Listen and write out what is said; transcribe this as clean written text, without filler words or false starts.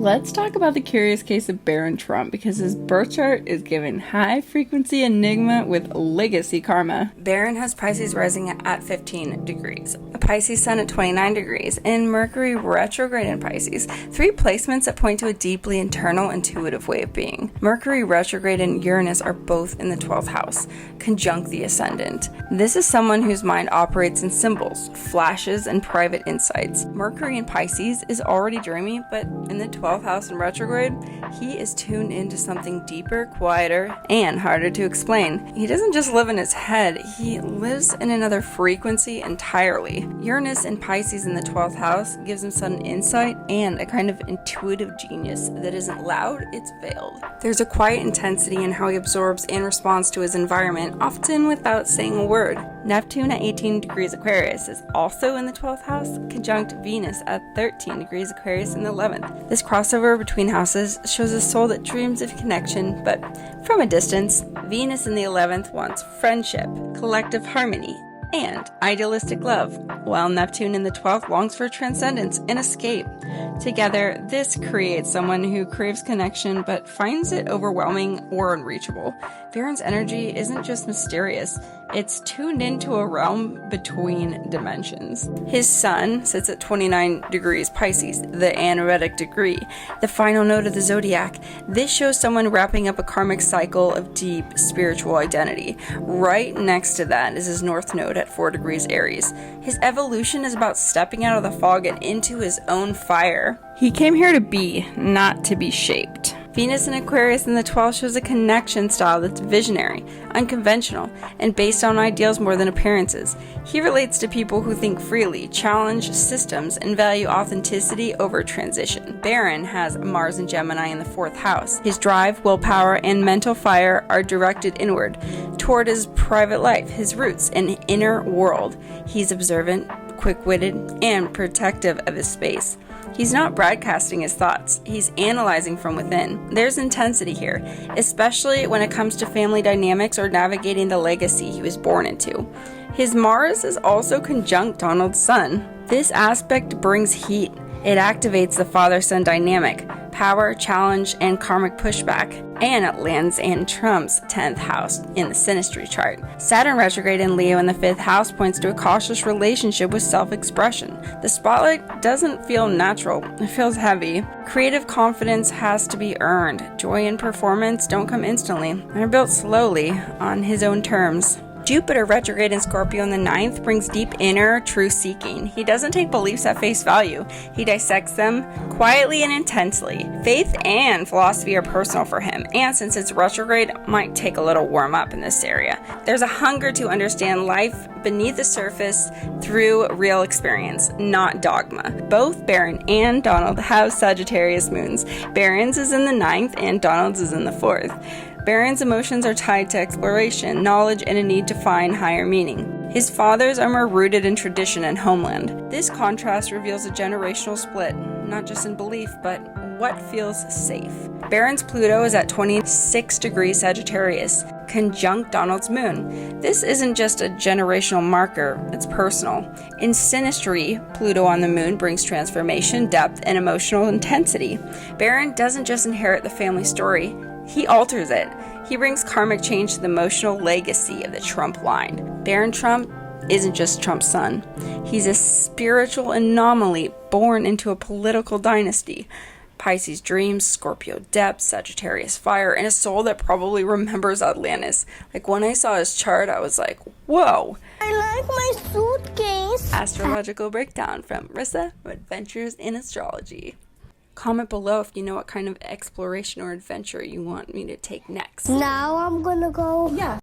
Let's talk about the curious case of Barron Trump, because his birth chart is given high frequency enigma with legacy karma. Barron has Pisces rising at 15 degrees, a Pisces sun at 29 degrees, and Mercury retrograde in Pisces. 3 placements that point to a deeply internal, intuitive way of being. Mercury retrograde and Uranus are both in the 12th house, conjunct the ascendant. This is someone whose mind operates in symbols, flashes, and private insights. Mercury in Pisces is already dreamy, but in the 12th house in retrograde, he is tuned into something deeper, quieter, and harder to explain. He doesn't just live in his head, he lives in another frequency entirely. Uranus in Pisces in the 12th house gives him sudden insight and a kind of intuitive genius that isn't loud, it's veiled. There's a quiet intensity in how he absorbs and responds to his environment, often without saying a word. Neptune at 18 degrees Aquarius is also in the 12th house, conjunct Venus at 13 degrees Aquarius in the 11th. This crossover between houses shows a soul that dreams of connection, but from a distance. Venus in the 11th wants friendship, collective harmony, and idealistic love, while Neptune in the 12th longs for transcendence and escape. Together, this creates someone who craves connection but finds it overwhelming or unreachable. Barron's energy isn't just mysterious, it's tuned into a realm between dimensions. His sun sits at 29 degrees Pisces, the anaretic degree, the final node of the zodiac. This shows someone wrapping up a karmic cycle of deep spiritual identity. Right next to that is his north node at 4 degrees Aries. His evolution is about stepping out of the fog and into his own fire. He came here to be, not to be shaped. Venus in Aquarius in the 12th shows a connection style that's visionary, unconventional, and based on ideals more than appearances. He relates to people who think freely, challenge systems, and value authenticity over transition. Barron has Mars and Gemini in the 4th house. His drive, willpower, and mental fire are directed inward, toward his private life, his roots, and inner world. He's observant, quick-witted, and protective of his space. He's not broadcasting his thoughts, he's analyzing from within. There's intensity here, especially when it comes to family dynamics or navigating the legacy he was born into. His Mars is also conjunct Donald's sun. This aspect brings heat. It activates the father-son dynamic, power, challenge, and karmic pushback, and it lands in Trump's 10th house in the synastry chart. Saturn retrograde in Leo in the 5th house points to a cautious relationship with self-expression. The spotlight doesn't feel natural, it feels heavy. Creative confidence has to be earned. Joy and performance don't come instantly. They're built slowly, on his own terms. Jupiter retrograde in Scorpio in the 9th brings deep inner truth seeking. He doesn't take beliefs at face value. He dissects them quietly and intensely. Faith and philosophy are personal for him, and since it's retrograde, might take a little warm up in this area. There's a hunger to understand life beneath the surface through real experience, not dogma. Both Barron and Donald have Sagittarius moons. Barron's is in the 9th and Donald's is in the 4th. Barron's emotions are tied to exploration, knowledge, and a need to find higher meaning. His fathers are more rooted in tradition and homeland. This contrast reveals a generational split, not just in belief, but what feels safe. Barron's Pluto is at 26 degrees Sagittarius, conjunct Donald's moon. This isn't just a generational marker, it's personal. In synastry, Pluto on the moon brings transformation, depth, and emotional intensity. Barron doesn't just inherit the family story, he alters it. He brings karmic change to the emotional legacy of the Trump line. Barron Trump isn't just Trump's son. He's a spiritual anomaly born into a political dynasty. Pisces dreams, Scorpio depth, Sagittarius fire, and a soul that probably remembers Atlantis. Like, when I saw his chart, I was like, whoa. I like my suitcase. Astrological breakdown from Rissa from Adventures in Astrology. Comment below if you know what kind of exploration or adventure you want me to take next. Now I'm gonna go. Yeah.